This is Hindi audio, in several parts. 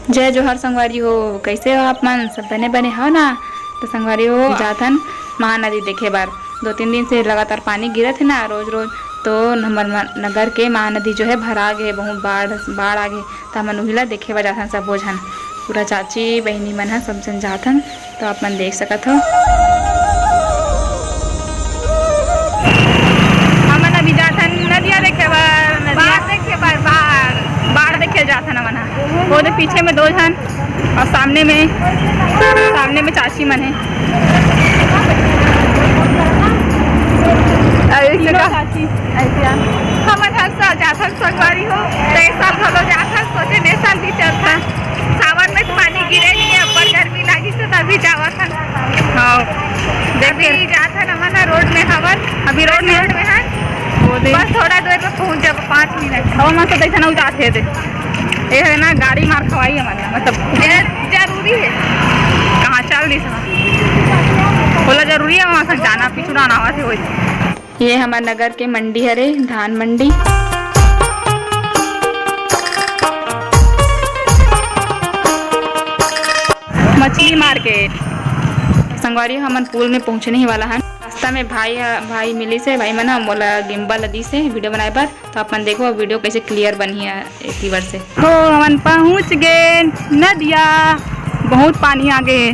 जय जोहर संगवारी हो, कैसे हो आप मन? सब बने बने हो ना? तो संगवारी हो जाथन महानदी देखे बार। 2-3 दिन से लगातार पानी गिरत है ना रोज रोज, तो हमर नगर के महानदी जो है भरा गे, बहुत बाढ़ आ गए। तो हमन उहिला देखे बा जाथन सब झन, पूरा चाची बहनी मन है सब जन जाथन। तो आप मन देख सकत हो हमन अभी जाथन नदिया देखे बार, बाढ़ देखे जाथन हमन। वो दे पीछे में 2 जन और सामने में चाची मन है। हमन हर साल जाथन संगवारी हो, साल घलो जाथन। सोचे ने साल भी चलता सावन में पानी गिरे नहीं है, ऊपर गर्मी लगी तो तभी जावथन। हाँ देखिए जाथन हमन रोड में हवन, अभी रोड में है बस थोड़ा देर में पहुंच जाब, 5 मिनट हवा मत देखना हो जाते थे। ये है ना गाड़ी मार खवाई हमारे, मतलब जरूरी है कहाँ चल नहीं सका बोला जरूरी है वहाँ से जाना पिछुड़ा ना आवा थे। ये हमारे नगर के मंडी हरे, धान मंडी। मछली मार्केट संगवारी हमन पुल में पहुँचने ही वाला है। रास्ता में भाई मिली से भाई मना मोला गिम्बल दी से वीडियो बनाए पर। तो अपन देखो वीडियो कैसे क्लियर बनी है एक ही बार से। तो हमन पहुँच गए नदिया, बहुत पानी आ गए।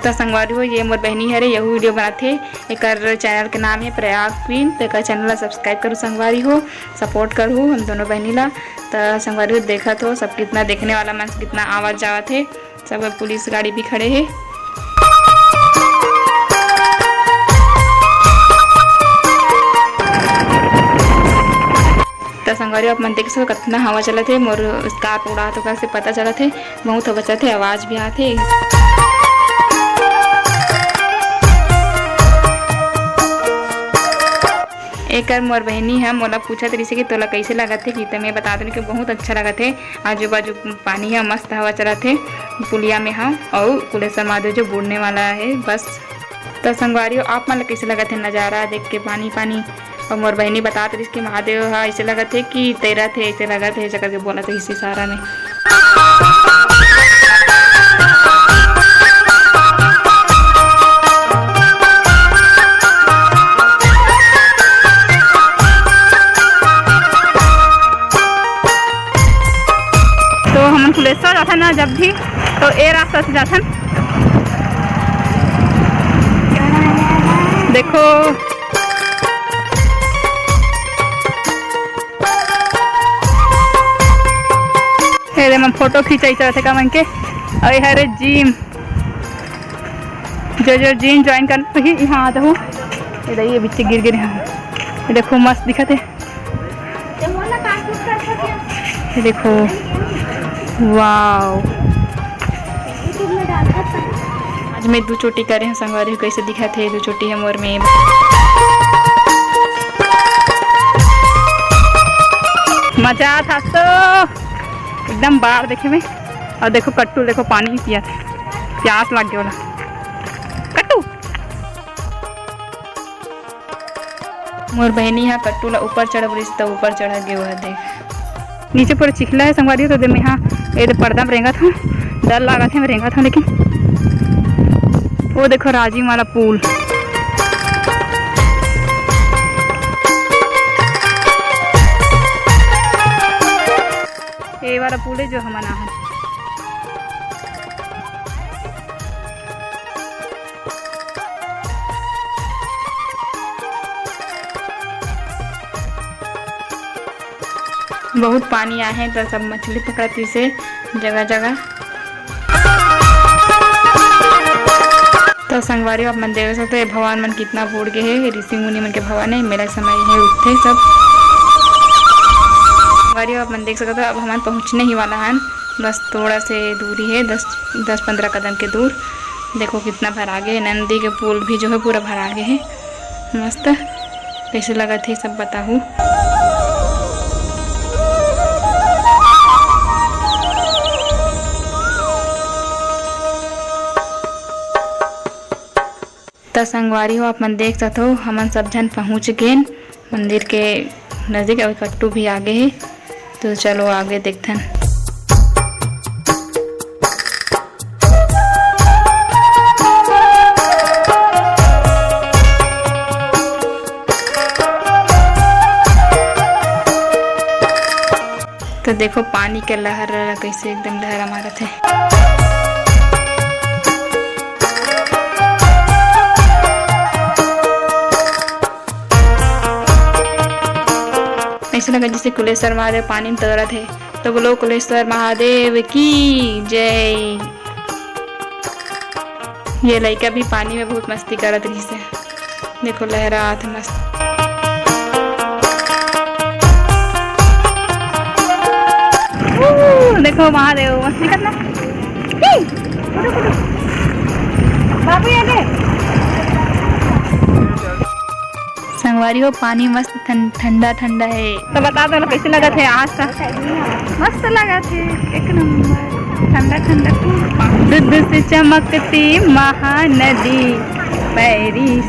तो संगवारी हो ये मोर बहनी हरे, यहू वीडियो बनाते। एक चैनल के नाम है प्रयाग क्वीन। तो एक चैनल ला सब्सक्राइब करूँ संगवारी हो, सपोर्ट करूँ हम दोनों बहनी ला। तो संगवारी हो देखत हो सब कितना देखने वाला मन, कितना आवाज जावत है। सब पुलिस गाड़ी भी खड़े है। तो संगवारी आप मन देख सको कितना हवा चलत है। मोर स्कार्फ उड़ा तो से पता चलत है, बहुत हवा चलत है, आवाज भी आते। एक मोर बहनी है मोला पूछत रही कि तोला कैसे लगत है, कि तो मैं बता दूँ कि बहुत अच्छा लगत है। आजू बाजू पानी है, मस्त हवा चलत है, पुलिया में है और कुलेश्वर महादेव जो बुड़ने वाला है बस। तो संगवारी आप मन कैसे लगत है नज़ारा देख के, पानी पानी। और मोर बहनी बतात रही कि महादेव है ऐसे लगत है कि तैरत है, ऐसे लगत है, ऐसे करके बोला था इसी सारा में। तो हम कुलेश्वर जाथन ना जब भी, तो ए रास्ता से जाथन। देखो हेरे में फोटो खींचाई थे का मन के। और हरे जिम जो जिम ज्वाइन कर ही यहाँ आता हूँ। ये बच्चे गिर यहाँ देखो मस्त दिखत है, देखो वाओ। आज मैं 2 चोटी करे हैं संगवारी, कैसे दिखा थे 2 चोटी है मोर में। मजा था तो एकदम बाढ़ देखे में। और देखो कट्टू, देखो पानी पिया था, प्यास लग गया वाला कट्टू। मोर बहनी है कट्टू ला ऊपर चढ़ बोली तो ऊपर चढ़ गए वह देख। नीचे पूरा चिखला है संगवारी। तो मैं यहाँ ये पर्दा में रेंगा था, डर लगा था मैं रेंगा था, लेकिन वो देखो राजी वाला पुल। ये वाला पुल है जो हमारा है। बहुत पानी आए हैं तो सब मछली पकड़ती से जगह जगह। तो संगवारी आप मन देख सकते भगवान मन कितना बूढ़ गए है, ऋषि मुनि मन के भवन है, मेला समय है उठते सब। संगवारी आप मन देख सकते हो अब हमारे पहुंचने ही वाला है, बस थोड़ा से दूरी है, 10-15 कदम के दूर। देखो कितना भरा गए, नंदी के पुल भी जो है पूरा भरा गए है। मस्त कैसे लगा थे सब बताऊँ। तो संगवारी हो आप मन देख सकते हो, हमन सब जन पहुँच गए मंदिर के नज़दीक। अभी कट्टू भी आगे है, तो चलो आगे देखते हैं। तो देखो पानी के लहर कैसे एकदम लहरा मारत है। ऐसा लगा जैसे कुलेश्वर महादेव पानी में तैरत है। तो बोलो कुलेश्वर महादेव की जय। ये लड़का भी पानी में बहुत मस्ती करत रही से, देखो लहरात है मस्त। देखो महादेव मस्ती करना। बाबू आगे संगवारी हो, पानी मस्त ठंडा ठंडा है। तो बता दो कैसे लगा थे आज का? मस्त लगा थे, एक नंबर ठंडा ठंडा। दूध से चमकती महानदी, पैरी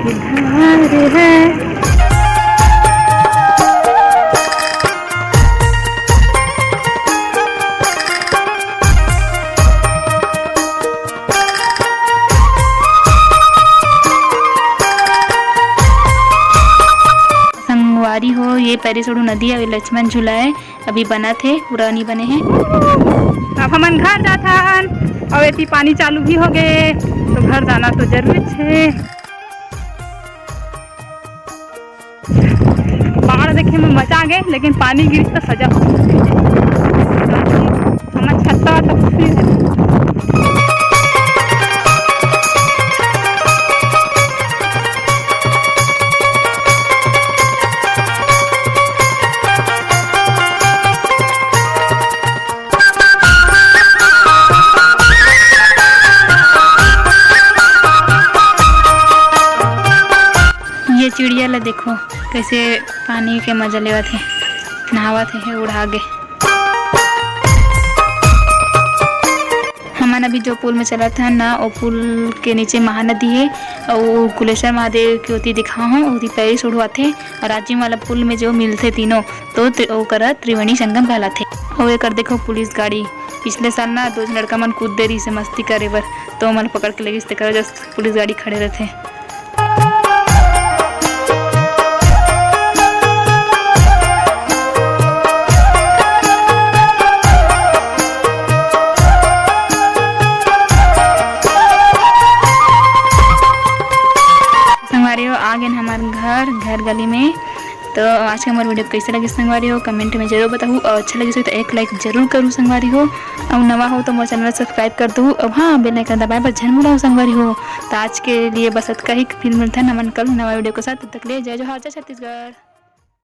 की धार है। हो ये पैरीसोड़ू नदी अभी लक्ष्मण झूला है, अभी बना थे, पूरा नहीं बने हैं। अब हमन घर जाता और इतनी पानी चालू भी हो गए, तो घर जाना तो जरूरी है। बाढ़ देखे में मजा आ गए, लेकिन पानी गिरी तो सजा हो। हमन छत्ता तो चिड़िया ला देखो कैसे पानी के मजा लेवत है, नहावत है उड़ा के। हमन अभी जो पुल में चला था ना, वो पुल के नीचे महानदी है और कुलेश्वर महादेव की ओती दिखा हूँ, ओती पैरी सुड़वा थे। और राजीव वाला पुल में जो मिलते तीनों तो वो कर त्रिवेणी संगम कहलाते। और एक देखो पुलिस गाड़ी, पिछले साल ना 2 लड़का मन कूद देरी से मस्ती करे बर, तो मन पकड़ के लगी जब पुलिस गाड़ी खड़े रहते। आ गए हमारे घर गली में। तो आज का हमारा वीडियो कैसे लगे संगवारी हो कमेंट में जरूर बताओ, और अच्छा लगे तो एक लाइक जरूर करूँ संगवारी हो। और नवा हो तो मेरे चैनल सब्सक्राइब कर दो। अब हाँ बेल आइकन दबाए पर झन मुड़ा संगवारी हो। तो आज के लिए बस इतना ही, फिर मिलता है नमन कल नवा वीडियो के साथ। तब तक ले जय जोहार, जय छत्तीसगढ़।